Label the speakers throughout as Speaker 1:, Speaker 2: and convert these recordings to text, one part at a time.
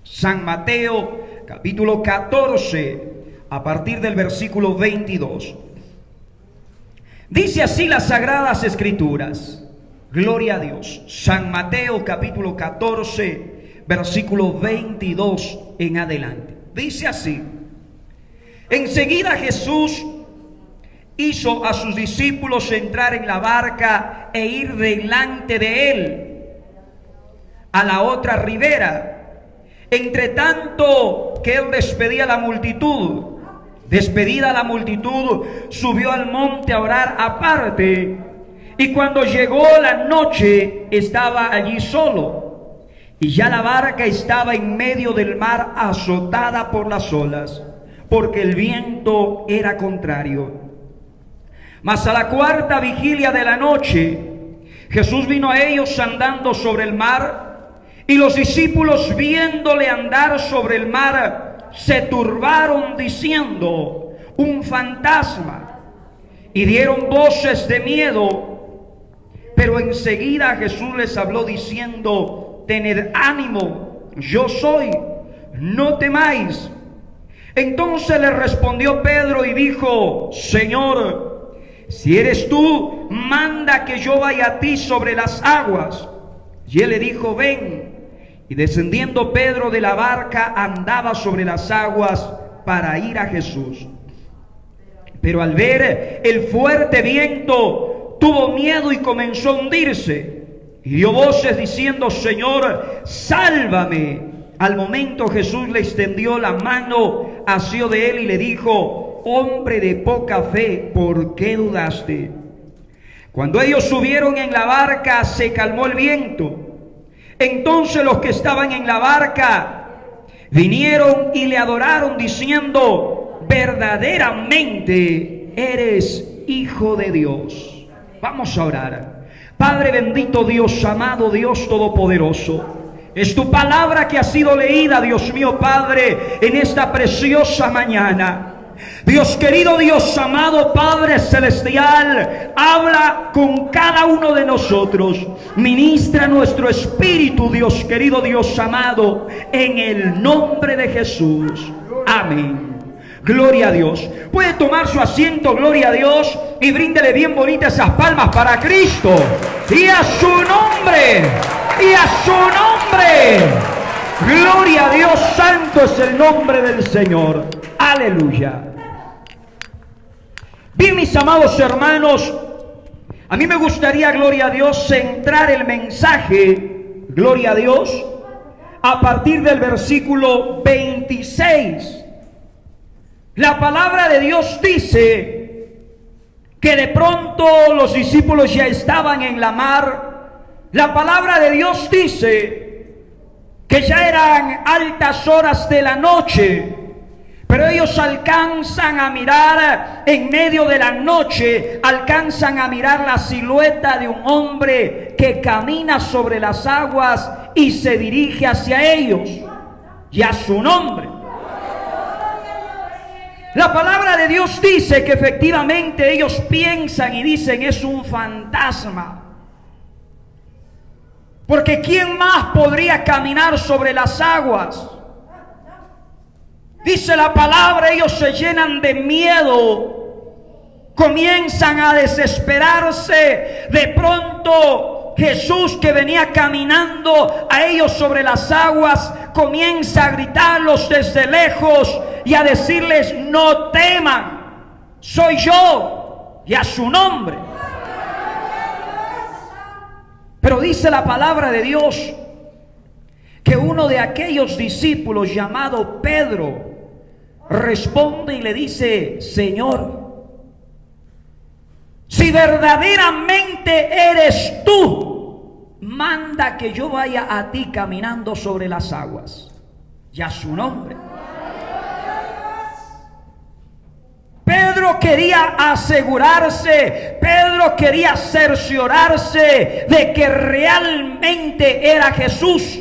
Speaker 1: San Mateo, capítulo 14, a partir del versículo 22. Dice así las Sagradas Escrituras. Gloria a Dios. San Mateo, capítulo 14, versículo 22 en adelante. Dice así: enseguida Jesús hizo a sus discípulos entrar en la barca e ir delante de él a la otra ribera, entre tanto que él despedía a la multitud. Despedida la multitud, subió al monte a orar aparte, y cuando llegó la noche estaba allí solo, y ya la barca estaba en medio del mar, azotada por las olas, porque el viento era contrario. Mas a la cuarta vigilia de la noche, Jesús vino a ellos andando sobre el mar, y los discípulos, viéndole andar sobre el mar, se turbaron diciendo: un fantasma, y dieron voces de miedo. Pero enseguida Jesús les habló diciendo: tened ánimo, yo soy, no temáis. Entonces le respondió Pedro y dijo: Señor, si eres tú, manda que yo vaya a ti sobre las aguas. Y él le dijo: ven. Y descendiendo Pedro de la barca, andaba sobre las aguas para ir a Jesús. Pero al ver el fuerte viento, tuvo miedo y comenzó a hundirse. Y dio voces diciendo: Señor, sálvame. Al momento Jesús le extendió la mano, asió de él y le dijo: hombre de poca fe, ¿por qué dudaste? Cuando ellos subieron en la barca, se calmó el viento. Entonces los que estaban en la barca vinieron y le adoraron diciendo: verdaderamente eres Hijo de Dios. Vamos a orar. Padre bendito, Dios amado, Dios todopoderoso, es tu palabra que ha sido leída, Dios mío Padre, en esta preciosa mañana. Dios querido, Dios amado, Padre celestial, habla con cada uno de nosotros. Ministra nuestro espíritu, Dios querido, Dios amado, en el nombre de Jesús. Amén. Gloria a Dios. Puede tomar su asiento, gloria a Dios, y bríndele bien bonitas esas palmas para Cristo. Y a su nombre, y a su nombre. Gloria a Dios, santo es el nombre del Señor. Aleluya. Bien, mis amados hermanos, a mí me gustaría, gloria a Dios, centrar el mensaje, gloria a Dios, a partir del versículo 26. La palabra de Dios dice que de pronto los discípulos ya estaban en la mar. La palabra de Dios dice que ya eran altas horas de la noche. Pero ellos alcanzan a mirar en medio de la noche, alcanzan a mirar la silueta de un hombre que camina sobre las aguas y se dirige hacia ellos, y a su nombre. La palabra de Dios dice que efectivamente ellos piensan y dicen: es un fantasma. Porque ¿quién más podría caminar sobre las aguas? Dice la palabra, ellos se llenan de miedo, comienzan a desesperarse. De pronto Jesús, que venía caminando a ellos sobre las aguas, comienza a gritarlos desde lejos y a decirles: no teman, soy yo, y a su nombre. Pero dice la palabra de Dios que uno de aquellos discípulos, llamado Pedro, responde y le dice: Señor, si verdaderamente eres tú, manda que yo vaya a ti caminando sobre las aguas, y a su nombre. Pedro quería asegurarse, Pedro quería cerciorarse de que realmente era Jesús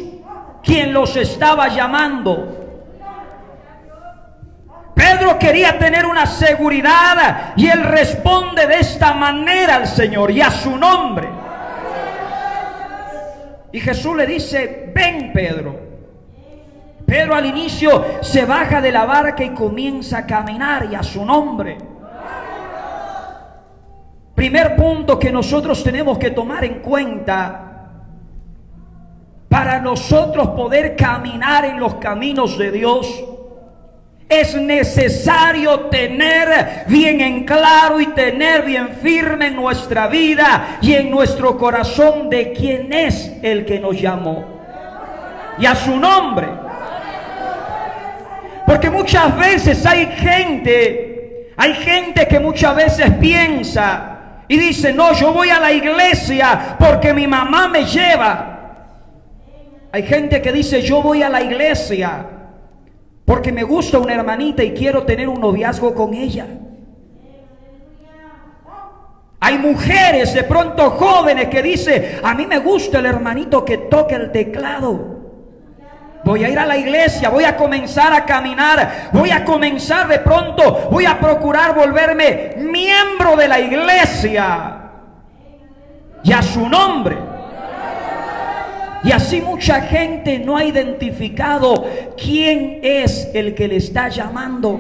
Speaker 1: quien los estaba llamando. Pedro quería tener una seguridad, y él responde de esta manera al Señor: y a su nombre. Y Jesús le dice: ven, Pedro. Pedro al inicio se baja de la barca y comienza a caminar, y a su nombre. Primer punto que nosotros tenemos que tomar en cuenta: para nosotros poder caminar en los caminos de Dios, es necesario tener bien en claro y tener bien firme en nuestra vida y en nuestro corazón de quién es el que nos llamó, y a su nombre. Porque muchas veces hay gente que muchas veces piensa y dice: no, yo voy a la iglesia porque mi mamá me lleva. Hay gente que dice: yo voy a la iglesia porque me gusta una hermanita y quiero tener un noviazgo con ella. Hay mujeres de pronto jóvenes que dicen: a mí me gusta el hermanito que toca el teclado. Voy a ir a la iglesia, voy a comenzar a caminar, voy a comenzar de pronto, voy a procurar volverme miembro de la iglesia, y a su nombre. Y así mucha gente no ha identificado quién es el que le está llamando.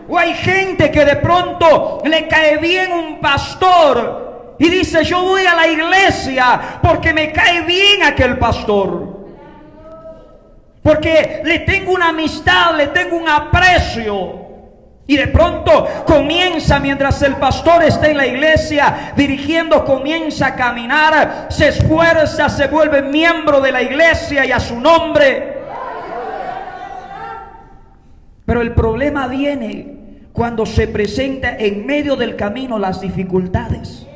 Speaker 1: O hay gente que de pronto le cae bien un pastor y dice: yo voy a la iglesia porque me cae bien aquel pastor, porque le tengo una amistad, le tengo un aprecio. Y de pronto comienza, mientras el pastor está en la iglesia dirigiendo, comienza a caminar, se esfuerza, se vuelve miembro de la iglesia, y a su nombre. Pero el problema viene cuando se presenta en medio del camino las dificultades.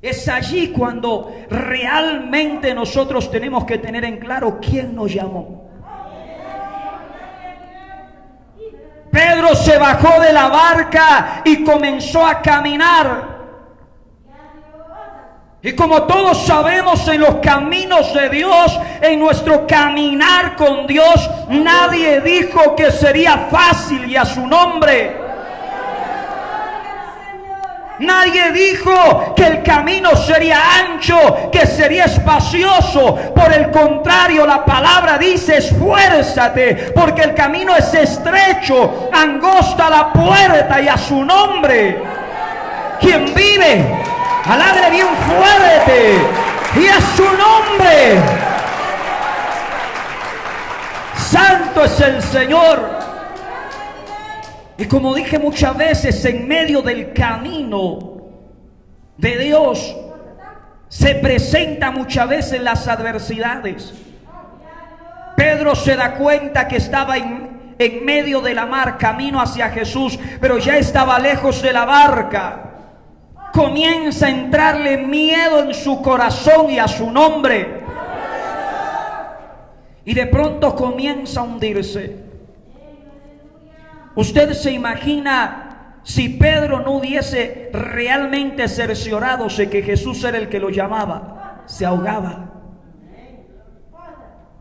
Speaker 1: Es allí cuando realmente nosotros tenemos que tener en claro quién nos llamó. Pedro se bajó de la barca y comenzó a caminar. Y como todos sabemos, en los caminos de Dios, en nuestro caminar con Dios, nadie dijo que sería fácil, y a su nombre. Nadie dijo que el camino sería ancho, que sería espacioso. Por el contrario, la palabra dice: esfuérzate, porque el camino es estrecho, angosta la puerta, y a su nombre. Quien vive, alabre bien fuerte, y a su nombre. Santo es el Señor. Y como dije muchas veces, en medio del camino de Dios se presentan muchas veces las adversidades. Pedro se da cuenta que estaba en medio de la mar, camino hacia Jesús, pero ya estaba lejos de la barca. Comienza a entrarle miedo en su corazón, y a su nombre. Y de pronto comienza a hundirse. Usted se imagina si Pedro no hubiese realmente cerciorado de que Jesús era el que lo llamaba, se ahogaba.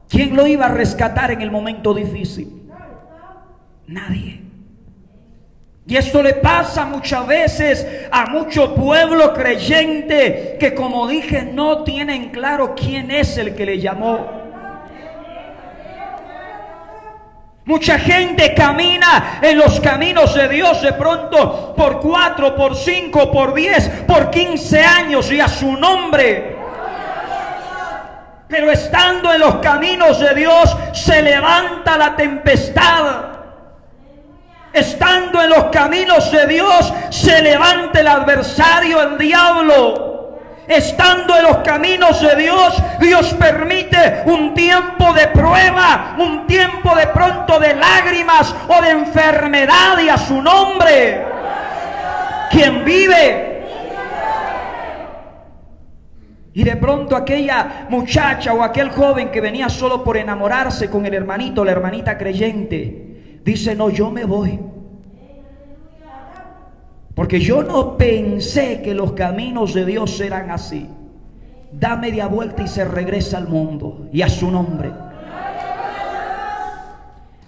Speaker 1: ¿Quién lo iba a rescatar en el momento difícil? Nadie. Y esto le pasa muchas veces a mucho pueblo creyente que, como dije, no tienen claro quién es el que le llamó. Mucha gente camina en los caminos de Dios de pronto por 4, por 5, por 10, por 15 años, y a su nombre. Pero estando en los caminos de Dios se levanta la tempestad. Estando en los caminos de Dios se levanta el adversario, el diablo. Estando en los caminos de Dios, Dios permite un tiempo de prueba, un tiempo de pronto de lágrimas o de enfermedad, y a su nombre. Quien vive. Y de pronto aquella muchacha o aquel joven que venía solo por enamorarse con el hermanito, la hermanita creyente, dice: no, yo me voy. Porque yo no pensé que los caminos de Dios eran así. Da media vuelta y se regresa al mundo, y a su nombre.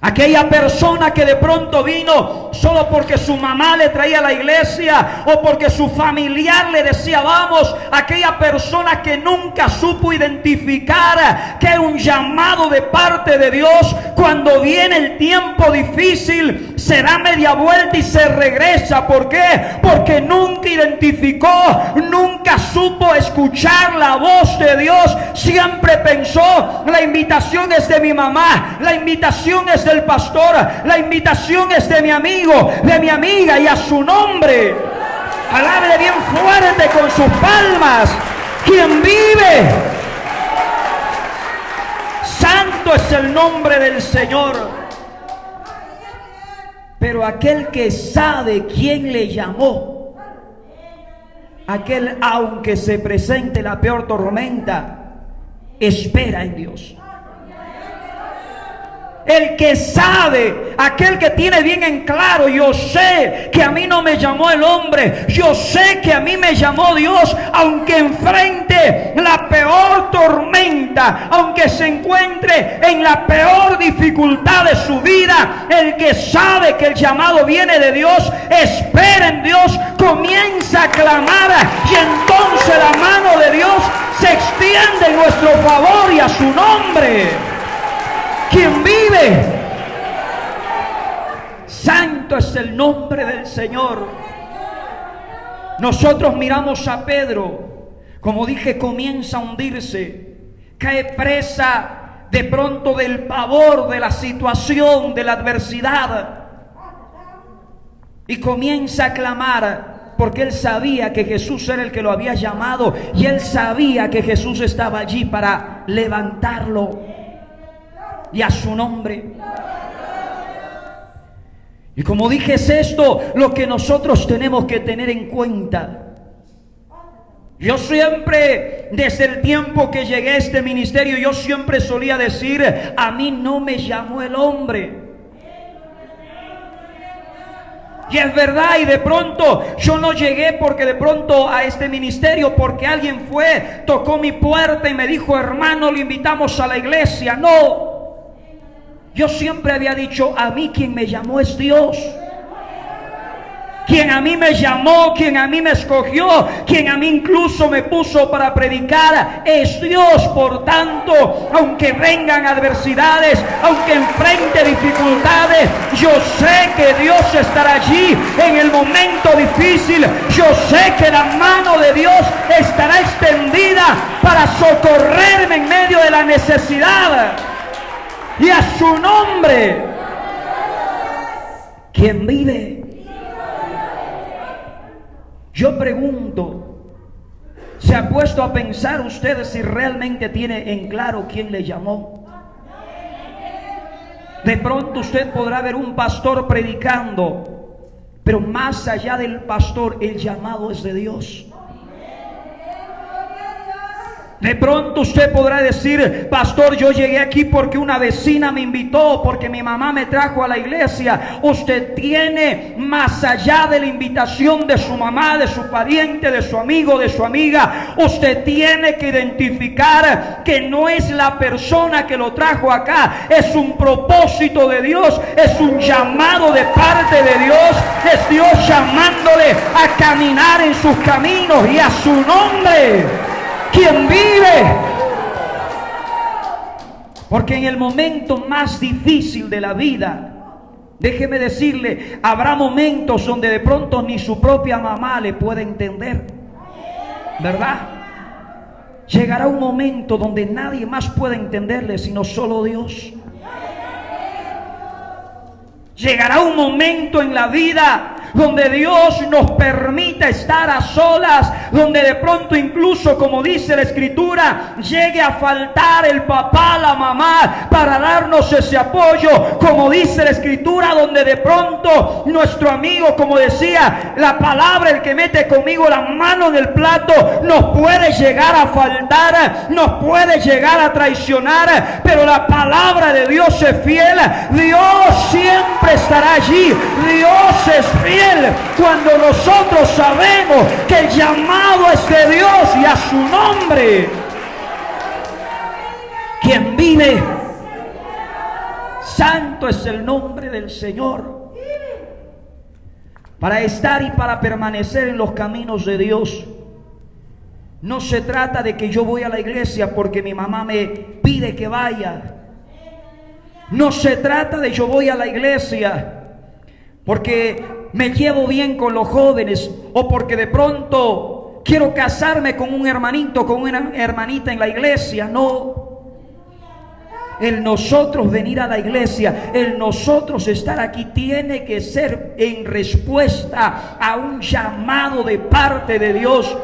Speaker 1: Aquella persona que de pronto vino solo porque su mamá le traía a la iglesia o porque su familiar le decía vamos. Aquella persona que nunca supo identificar que era un llamado de parte de Dios. Cuando viene el tiempo difícil se da media vuelta y se regresa. ¿Por qué? Porque nunca identificó, nunca supo escuchar la voz de Dios. Siempre pensó, la invitación es de mi mamá, la invitación es del pastor, la invitación es de mi amigo, de mi amiga, y a su nombre alábele bien fuerte con sus palmas. Quien vive, santo es el nombre del Señor. Pero aquel que sabe quién le llamó, aquel, aunque se presente la peor tormenta, espera en Dios. El que sabe, aquel que tiene bien en claro, yo sé que a mí no me llamó el hombre, yo sé que a mí me llamó Dios, aunque enfrente la peor tormenta, aunque se encuentre en la peor dificultad de su vida. El que sabe que el llamado viene de Dios, espera en Dios, comienza a clamar, y entonces la mano de Dios se extiende en nuestro favor y a su nombre. Quien vive, santo es el nombre del Señor. Nosotros miramos a Pedro, como dije, comienza a hundirse, cae presa de pronto del pavor, de la situación, de la adversidad, y comienza a clamar, porque él sabía que Jesús era el que lo había llamado, y él sabía que Jesús estaba allí para levantarlo. Y a su nombre. Y como dije, es esto lo que nosotros tenemos que tener en cuenta. Yo siempre, desde el tiempo que llegué a este ministerio, yo siempre solía decir, a mí no me llamó el hombre. Y es verdad, y de pronto yo no llegué porque de pronto a este ministerio, porque alguien fue, tocó mi puerta y me dijo, hermano, lo invitamos a la iglesia. No. Yo siempre había dicho, a mí quien me llamó es Dios. Quien a mí me llamó, quien a mí me escogió, quien a mí incluso me puso para predicar, es Dios. Por tanto, aunque vengan adversidades, aunque enfrente dificultades, yo sé que Dios estará allí en el momento difícil. Yo sé que la mano de Dios estará extendida para socorrerme en medio de la necesidad. Y a su nombre, quien vive. Yo pregunto, ¿se ha puesto a pensar ustedes si realmente tiene en claro quién le llamó? De pronto usted podrá ver un pastor predicando, pero más allá del pastor, el llamado es de Dios. De pronto usted podrá decir, pastor, yo llegué aquí porque una vecina me invitó, porque mi mamá me trajo a la iglesia. Usted tiene, más allá de la invitación de su mamá, de su pariente, de su amigo, de su amiga, usted tiene que identificar que no es la persona que lo trajo acá, es un propósito de Dios, es un llamado de parte de Dios, es Dios llamándole a caminar en sus caminos, y a su nombre. Quien vive. Porque en el momento más difícil de la vida, déjeme decirle, habrá momentos donde de pronto ni su propia mamá le puede entender, ¿verdad? Llegará un momento donde nadie más puede entenderle sino solo Dios. Llegará un momento en la vida donde Dios nos permita estar a solas, donde de pronto incluso, como dice la Escritura, llegue a faltar el papá, la mamá, para darnos ese apoyo, como dice la Escritura, donde de pronto nuestro amigo, como decía la palabra, el que mete conmigo la mano en el plato, nos puede llegar a faltar, nos puede llegar a traicionar, pero la palabra de Dios es fiel. Dios siempre estará allí. Dios es fiel cuando nosotros sabemos que el llamado es de Dios, y a su nombre. Quien vive, Santo es el nombre del Señor. Para estar y para permanecer en los caminos de Dios, no se trata de que yo voy a la iglesia porque mi mamá me pide que vaya. No se trata de yo voy a la iglesia porque me llevo bien con los jóvenes o porque de pronto quiero casarme con un hermanito, con una hermanita en la iglesia. No. El nosotros venir a la iglesia, el nosotros estar aquí tiene que ser en respuesta a un llamado de parte de Dios.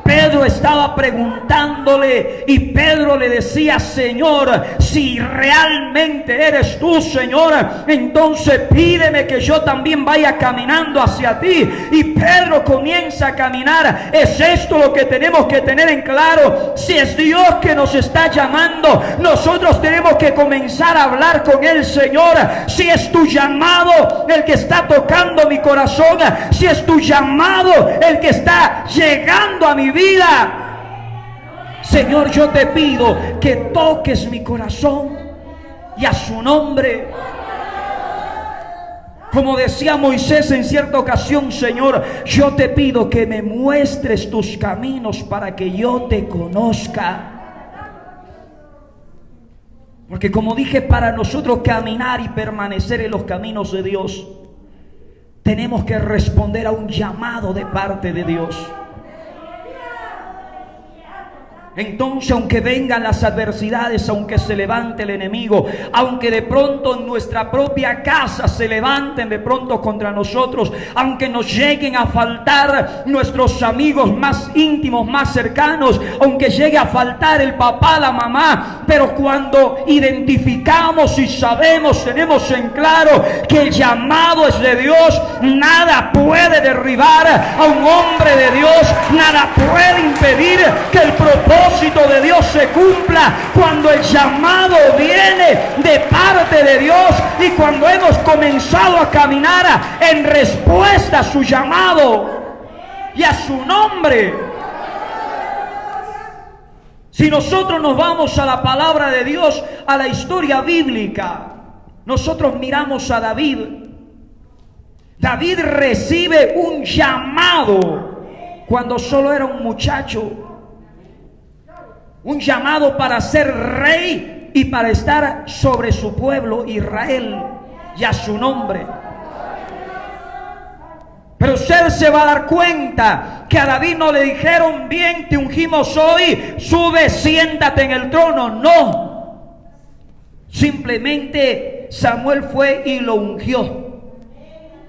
Speaker 1: Pedro estaba preguntándole y Pedro le decía: Señor, si realmente eres tú, Señor, entonces pídeme que yo también vaya caminando hacia ti. Y Pedro comienza a caminar. Es esto lo que tenemos que tener en claro. Si es Dios que nos está llamando, nosotros tenemos que comenzar a hablar con Él. Señor, si es tu llamado el que está tocando mi corazón, si es tu llamado el que está llegando a mi vida, Señor, yo te pido que toques mi corazón y a su nombre. Como decía Moisés en cierta ocasión: Señor, yo te pido que me muestres tus caminos para que yo te conozca. Porque como dije, para nosotros caminar y permanecer en los caminos de Dios, tenemos que responder a un llamado de parte de Dios. Entonces, aunque vengan las adversidades, aunque se levante el enemigo, aunque de pronto en nuestra propia casa se levanten de pronto contra nosotros, aunque nos lleguen a faltar nuestros amigos más íntimos, más cercanos, aunque llegue a faltar el papá, la mamá, pero cuando identificamos y sabemos, tenemos en claro que el llamado es de Dios, nada puede derribar a un hombre de Dios, nada puede impedir que el propósito de Dios se cumpla. Cuando el llamado viene de parte de Dios y cuando hemos comenzado a caminar en respuesta a su llamado y a su nombre. Si nosotros nos vamos a la palabra de Dios, a la historia bíblica, nosotros miramos a David. David recibe un llamado cuando solo era un muchacho. Un llamado para ser rey y para estar sobre su pueblo Israel y a su nombre. Pero usted se va a dar cuenta que a David no le dijeron: bien, te ungimos hoy, sube, siéntate en el trono. No. Simplemente Samuel fue y lo ungió.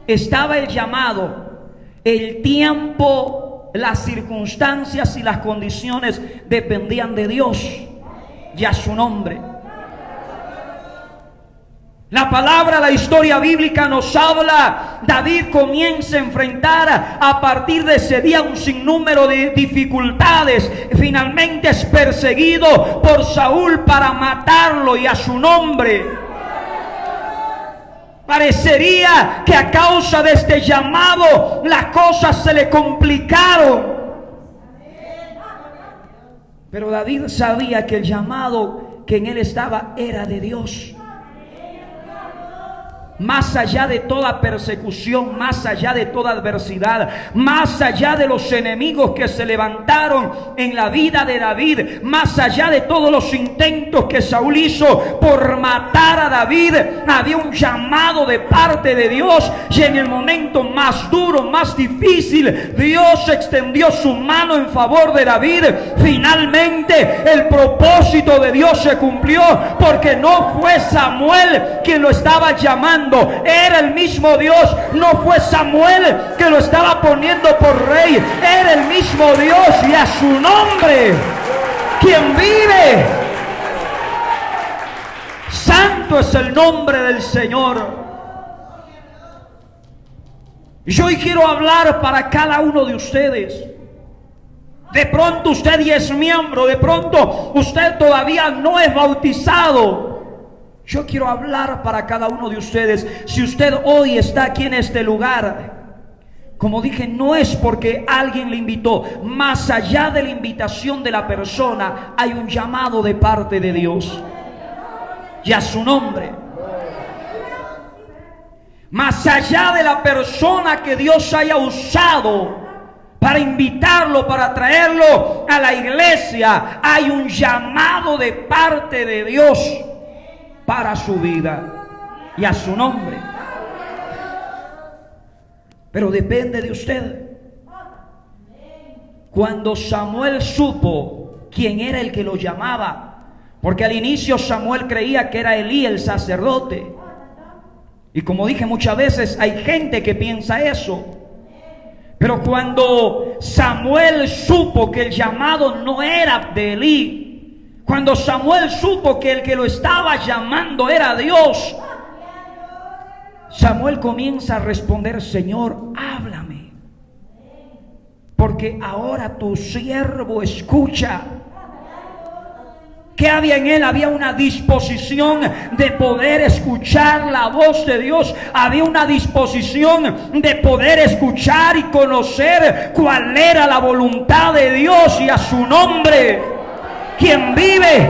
Speaker 1: Estaba el llamado, el tiempo, las circunstancias y las condiciones dependían de Dios y a su nombre. La palabra, la historia bíblica nos habla, David comienza a enfrentar a partir de ese día un sinnúmero de dificultades. Finalmente es perseguido por Saúl para matarlo y a su nombre. Parecería que a causa de este llamado las cosas se le complicaron. Pero David sabía que el llamado que en él estaba era de Dios. Más allá de toda persecución, más allá de toda adversidad, más allá de los enemigos que se levantaron en la vida de David, más allá de todos los intentos que Saúl hizo por matar a David, había un llamado de parte de Dios. Y en el momento más duro, más difícil, Dios extendió su mano en favor de David. Finalmente el propósito de Dios se cumplió, porque no fue Samuel quien lo estaba llamando, era el mismo Dios. No fue Samuel que lo estaba poniendo por rey, era el mismo Dios, y a su nombre quien vive. Santo es el nombre del Señor. Yo hoy quiero hablar para cada uno de ustedes. De pronto usted ya es miembro, de pronto usted todavía no es bautizado. Yo quiero hablar para cada uno de ustedes. Si usted hoy está aquí en este lugar, como dije, no es porque alguien le invitó. Más allá de la invitación de la persona, hay un llamado de parte de Dios y a su nombre. Más allá de la persona que Dios haya usado para invitarlo, para traerlo a la iglesia, hay un llamado de parte de Dios para su vida y a su nombre. Pero depende de usted. Cuando Samuel supo quién era el que lo llamaba, porque al inicio Samuel creía que era Elí el sacerdote, y como dije muchas veces, hay gente que piensa eso. Pero cuando Samuel supo que el llamado no era de Elí, cuando Samuel supo que el que lo estaba llamando era Dios, Samuel comienza a responder: Señor, háblame, porque ahora tu siervo escucha. ¿Qué había en él? Había una disposición de poder escuchar la voz de Dios. Había una disposición de poder escuchar y conocer cuál era la voluntad de Dios, y a su nombre, quien vive.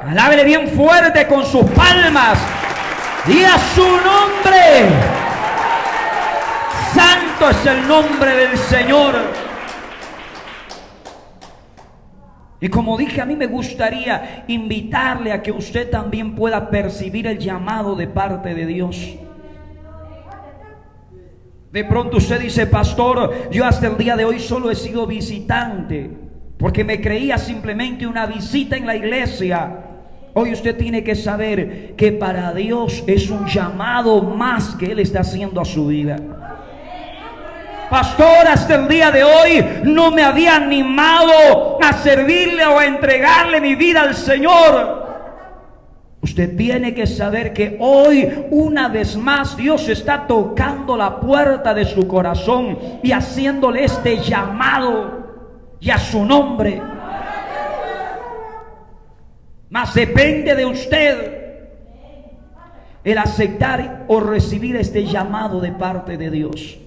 Speaker 1: Alábele bien fuerte con sus palmas. Y a su nombre. Santo es el nombre del Señor. Y como dije, a mí me gustaría invitarle a que usted también pueda percibir el llamado de parte de Dios. De pronto usted dice: pastor, yo hasta el día de hoy solo he sido visitante, porque me creía simplemente una visita en la iglesia. Hoy usted tiene que saber que para Dios es un llamado más que Él está haciendo a su vida. Pastor, hasta el día de hoy no me había animado a servirle o a entregarle mi vida al Señor. Usted tiene que saber que hoy, una vez más, Dios está tocando la puerta de su corazón y haciéndole este llamado, y a su nombre. Mas depende de usted el aceptar o recibir este llamado de parte de Dios.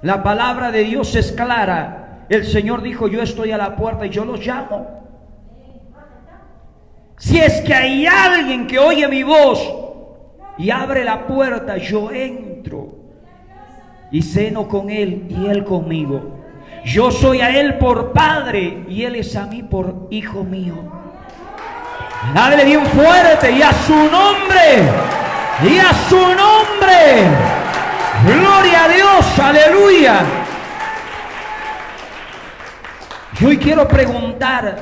Speaker 1: La palabra de Dios es clara. El Señor dijo: yo estoy a la puerta y yo los llamo. Si es que hay alguien que oye mi voz y abre la puerta, yo entro y ceno con él y él conmigo. Yo soy a él por padre y él es a mí por hijo mío. Dale bien fuerte: y a su nombre, y a su nombre. Gloria a Dios, aleluya. Y hoy quiero preguntar: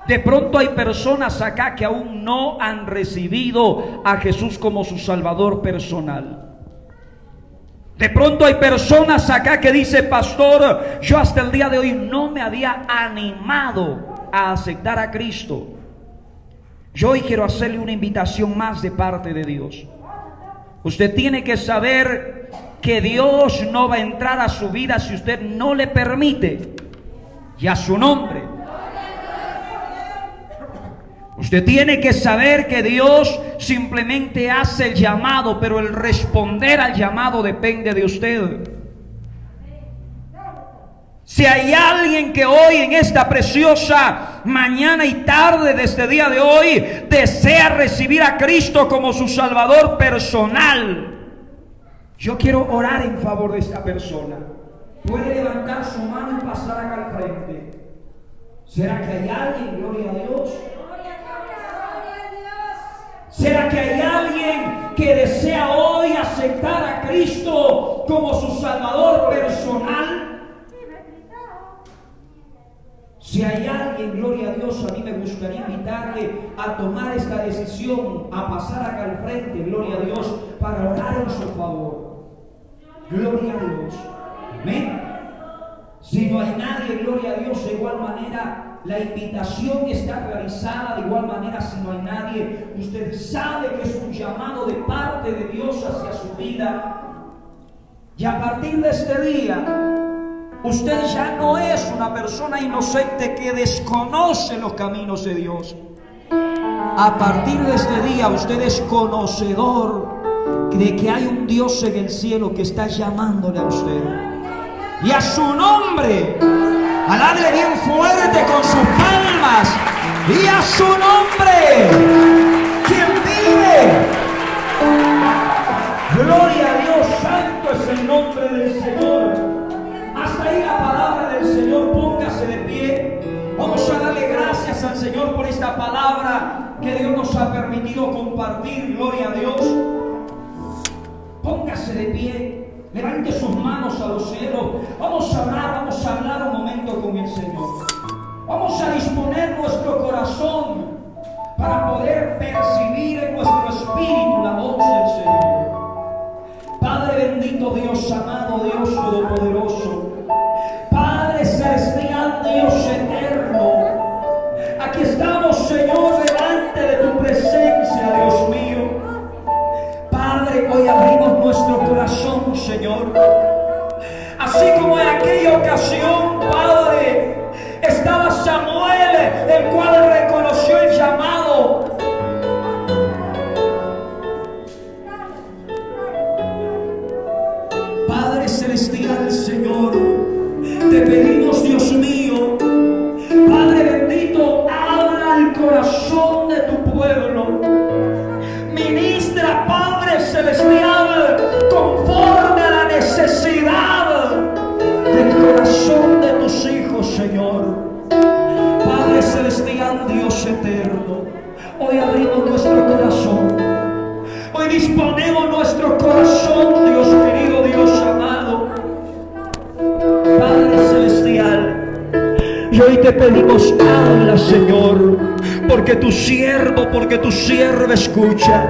Speaker 1: de pronto hay personas acá que aún no han recibido a Jesús como su Salvador personal. De pronto hay personas acá que dicen: pastor, yo hasta el día de hoy no me había animado a aceptar a Cristo. Yo hoy quiero hacerle una invitación más de parte de Dios. Usted tiene que saber que Dios no va a entrar a su vida si usted no le permite. Y a su nombre. Usted tiene que saber que Dios simplemente hace el llamado, pero el responder al llamado depende de usted. Si hay alguien que hoy, en esta preciosa mañana y tarde de este día de hoy, desea recibir a Cristo como su Salvador personal, yo quiero orar en favor de esta persona. Puede levantar su mano y pasar acá al frente. ¿Será que hay alguien? Gloria a Dios. ¿Será que hay alguien que desea hoy aceptar a Cristo como su Salvador personal? Si hay alguien, gloria a Dios, a mí me gustaría invitarle a tomar esta decisión, a pasar acá al frente, gloria a Dios, para orar en su favor. Gloria a Dios. Amén. Si no hay nadie, gloria a Dios, de igual manera la invitación está realizada. De igual manera, si no hay nadie, usted sabe que es un llamado de parte de Dios hacia su vida. Y a partir de este día, usted ya no es una persona inocente que desconoce los caminos de Dios. A partir de este día, usted es conocedor de que hay un Dios en el cielo que está llamándole a usted. Y a su nombre, alábele bien fuerte con sus palmas. Y a su nombre, quien vive Gloria a Dios, santo es el nombre del Señor. Hasta ahí la palabra del Señor. Póngase de pie. Vamos a darle gracias al Señor por esta palabra que Dios nos ha permitido compartir. Gloria a Dios. Póngase de pie. Levante sus manos a los cielos. Vamos a hablar un momento con el Señor. Vamos a disponer nuestro corazón para poder percibir en nuestro espíritu la voz del Señor. Padre bendito, Dios amado, Dios todopoderoso, Padre celestial, Dios eterno, aquí estamos, Señor, delante de tu presencia, Dios mío. Padre, hoy abrimos nuestro corazón, Señor. Así como en aquella ocasión, Padre, estaba Samuel, el cual reconoció el llamado. Padre celestial, Señor, te pedimos, Dios mío, Padre bendito, habla al corazón de tu pueblo. Ministra, Padre celestial, conforme a la necesidad del corazón de tus hijos, Señor. Padre celestial, Dios eterno, hoy abrimos nuestro corazón. Hoy disponemos nuestro corazón, Dios querido, Dios amado. Padre celestial, y hoy te pedimos, habla, Señor, porque tu sierva escucha.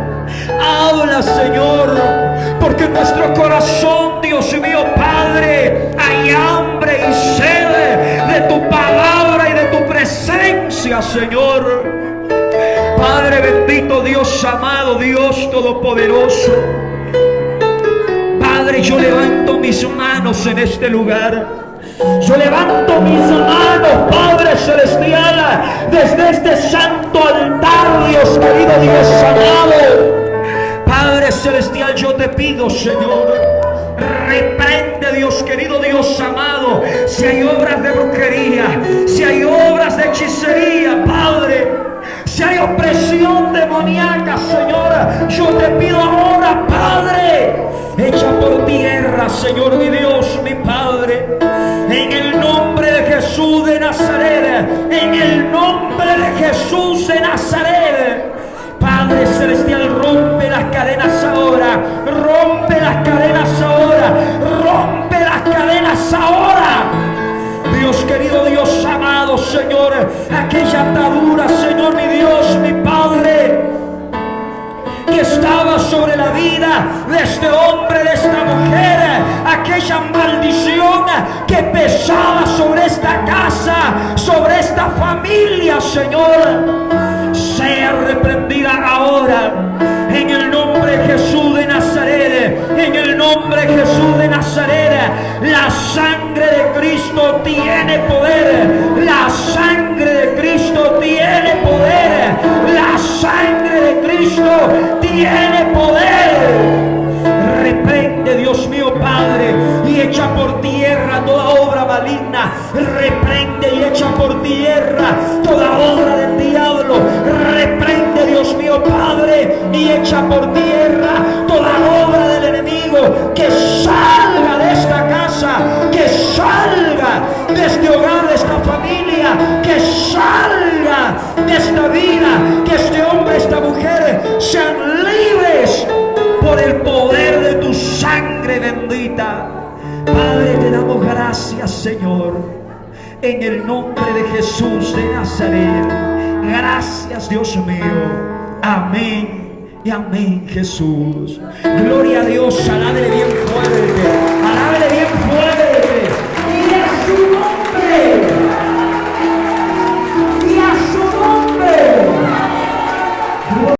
Speaker 1: Habla, Señor, porque en nuestro corazón, Dios mío, Padre, hay hambre y sed de tu palabra y de tu presencia, Señor. Padre bendito, Dios amado, Dios todopoderoso, Padre, yo levanto mis manos en este lugar. Yo levanto mis manos, Padre celestial, desde este santo altar, Dios querido, Dios amado. Padre celestial, yo te pido, Señor, reprende, Dios querido, Dios amado, si hay obras de brujería, si hay obras de hechicería, Padre, si hay opresión demoníaca, Señor, yo te pido ahora, Padre, echa por tierra, Señor mi Dios, mi Padre, en el nombre de Jesús de Nazaret, en el nombre de Jesús de Nazaret. Padre celestial, rompe las cadenas ahora, rompe las cadenas ahora, rompe las cadenas ahora. Dios querido, Dios amado, Señor, aquella atadura, Señor mi Dios, mi Padre, que estaba sobre la vida de este hombre, de esta mujer, aquella maldición que pesaba sobre esta casa, sobre esta familia, Señor, sea reprendida ahora en el nombre de Jesús de Nazaret, en el nombre de Jesús de Nazaret. La sangre de Cristo tiene poder, la sangre de Cristo tiene poder, la sangre de Cristo tiene poder. Reprende, Dios mío, Padre, y echa por tierra toda obra maligna. Reprende y echa por tierra toda obra del diablo. Reprende, Dios mío, Padre, y echa por tierra toda obra del enemigo. Que salga de esta casa, que salga de este hogar, de esta familia, que salga de esta vida, que este hombre, esta mujer sean libres por el poder de tu sangre bendita. Padre, te damos gracias, Señor, en el nombre de Jesús de Nazaret. Gracias, Dios mío. Amén y amén, Jesús. Gloria a Dios. Alábele bien fuerte.